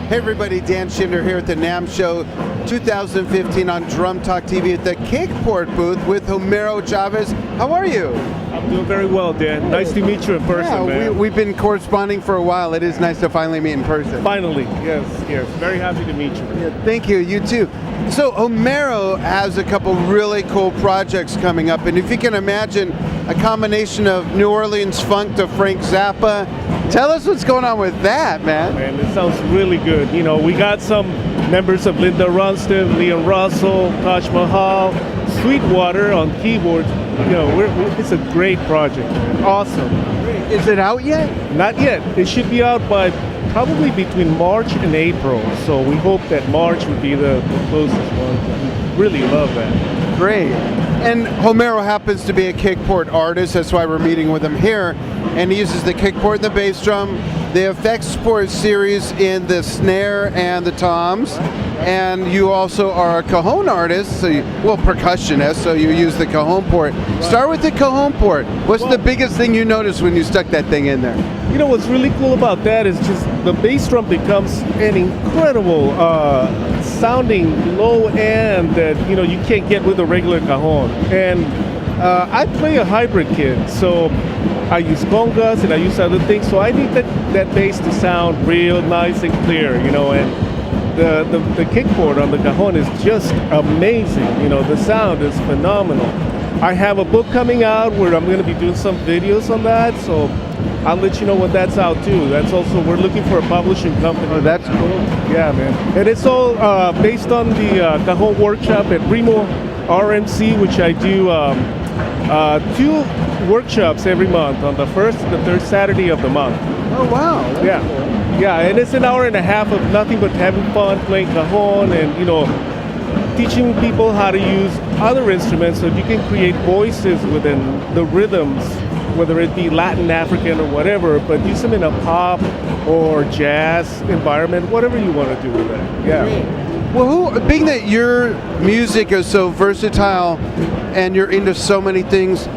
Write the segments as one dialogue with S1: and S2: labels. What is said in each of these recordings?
S1: Hey everybody, Dan Schinder here at the NAMM Show 2015 on Drum Talk TV at the KickPort booth with Homero Chavez. How are you?
S2: I'm doing very well, Dan. Nice to meet you in person, man.
S1: We've been corresponding for a while. It is nice to finally meet in person.
S2: Finally, yes. Very happy to meet you.
S1: Yeah, thank you, you too. So Homero has a couple really cool projects coming up, and if you can imagine a combination of New Orleans funk to Frank Zappa, tell us what's going on with that, man.
S2: Man, it sounds really good. You know, we got some members of Linda Ronstadt, Leon Russell, Taj Mahal, Sweetwater on keyboards. You know, it's a great project. Awesome.
S1: Is it out yet?
S2: Not yet. It should be out by probably between March and April. So we hope that March would be the closest one. We really love that.
S1: Great. And Homero happens to be a KickPort artist. That's why we're meeting with him here. And he uses the KickPort and the bass drum, the effects port series in the snare and the toms. And you also are a cajon artist, so percussionist, so you use the CajonPort. Start with the CajonPort. What's the biggest thing you noticed when you stuck that thing in there?
S2: You know, what's really cool about that is just the bass drum becomes an incredible sounding low end that, you know, you can't get with a regular cajon. And I play a hybrid kit, so I use congas and I use other things, so I need that bass to sound real nice and clear, you know, and the KickPort on the cajon is just amazing. You know, the sound is phenomenal. I have a book coming out where I'm going to be doing some videos on that, so I'll let you know when that's out too. That's also, we're looking for a publishing company.
S1: Oh, that's cool.
S2: Yeah, man. And it's all based on the Cajon workshop at Remo RMC, which I do 2 workshops every month on the first and the third Saturday of the month.
S1: Oh, wow.
S2: Yeah. Yeah, and it's an hour and a half of nothing but having fun, playing cajon, and, you know, teaching people how to use other instruments so you can create voices within the rhythms, whether it be Latin, African, or whatever, but use them in a pop or jazz environment, whatever you want to do with that. Yeah.
S1: Great. Well, being that your music is so versatile and you're into so many things,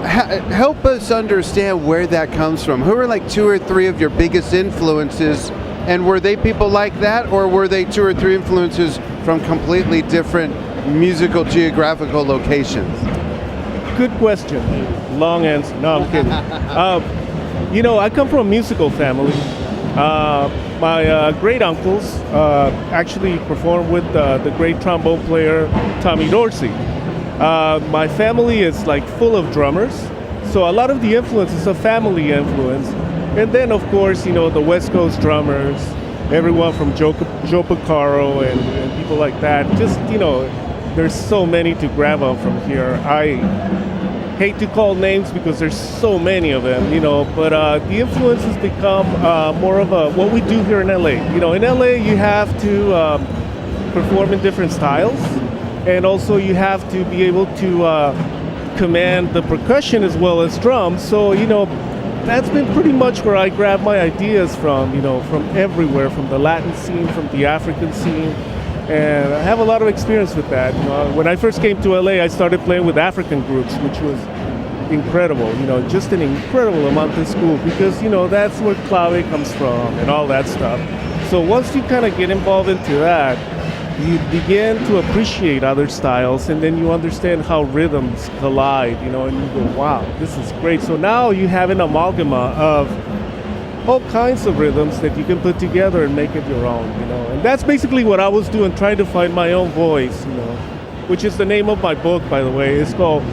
S1: help us understand where that comes from. Who are like 2 or 3 of your biggest influences, and were they people like that, or were they 2 or 3 influences from completely different musical geographical locations?
S2: Good question. Long answer. No, I'm kidding. You know, I come from a musical family. My great uncles actually performed with the great trombone player Tommy Dorsey. My family is like full of drummers, so a lot of the influence is a family influence. And then, of course, you know, the West Coast drummers, everyone from Joe Porcaro and people like that. Just, you know, there's so many to grab on from here. I hate to call names because there's so many of them, you know, but the influence has become more of what we do here in LA. You know, in LA you have to perform in different styles, and also you have to be able to command the percussion as well as drums. So, you know, that's been pretty much where I grab my ideas from, you know, from everywhere, from the Latin scene, from the African scene. And I have a lot of experience with that. You know, when I first came to LA, I started playing with African groups, which was incredible. You know, just an incredible amount of school, because, you know, that's where clave comes from and all that stuff. So once you kind of get involved into that, you begin to appreciate other styles, and then you understand how rhythms collide, you know, and you go, wow, this is great. So now you have an amalgama of all kinds of rhythms that you can put together and make it your own, you know. And that's basically what I was doing, trying to find my own voice, you know, which is the name of my book, by the way. It's called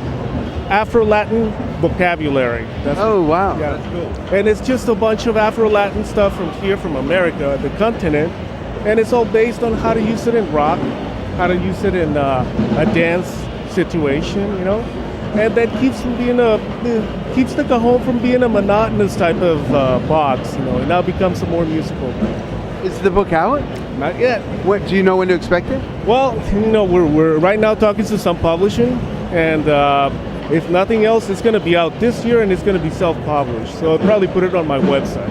S2: Afro-Latin Vocabulary.
S1: Wow.
S2: Yeah, that's cool. And it's just a bunch of Afro-Latin stuff from here, from America, the continent. And it's all based on how to use it in rock, how to use it in a dance situation, you know, and that keeps keeps the cajon from being a monotonous type of box, you know. It now becomes a more musical thing.
S1: Is the book out?
S2: Not yet.
S1: What, do you know when to expect it?
S2: Well, you know, we're right now talking to some publishing, and if nothing else, it's going to be out this year, and it's going to be self-published. So I'll probably put it on my website.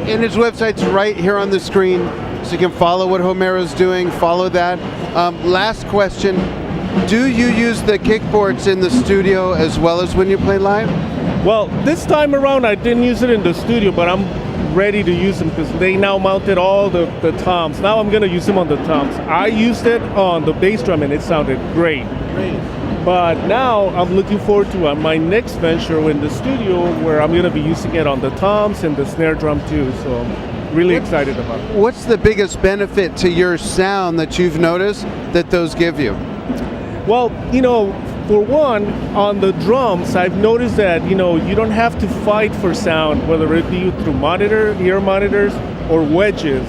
S1: And his website's right here on the screen, so you can follow what Homero's doing, follow that. Last question, do you use the KickPorts in the studio as well as when you play live?
S2: Well, this time around I didn't use it in the studio, but I'm ready to use them because they now mounted all the toms. Now I'm gonna use them on the toms. I used it on the bass drum and it sounded great. But now I'm looking forward to my next venture in the studio where I'm gonna be using it on the toms and the snare drum too. So I'm really excited about it.
S1: What's the biggest benefit to your sound that you've noticed that those give you?
S2: Well, for one, on the drums, I've noticed that, you don't have to fight for sound, whether it be through ear monitors, or wedges,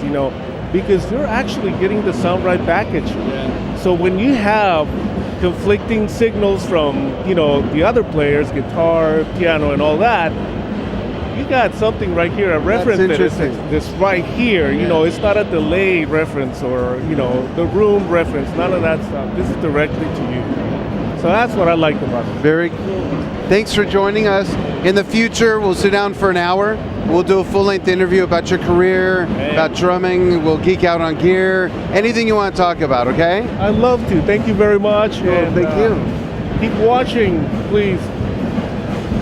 S2: because you're actually getting the sound right back at you.
S1: Yeah.
S2: So when you have conflicting signals from, the other players, guitar, piano, and all that, you got something right here, a reference that's right here. It's not a delay reference or, the room reference, none of that stuff. This is directly to you. So that's what I like about it.
S1: Very cool. Thanks for joining us. In the future, we'll sit down for an hour. We'll do a full-length interview about your career, about drumming. We'll geek out on gear. Anything you want to talk about, okay?
S2: I'd love to. Thank you very much.
S1: Thank you.
S2: Keep watching, please.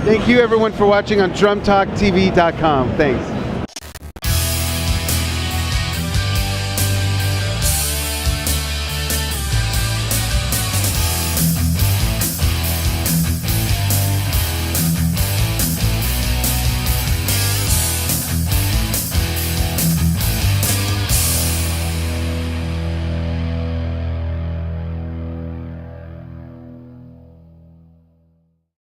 S1: Thank you, everyone, for watching on DrumTalkTV.com. Thanks.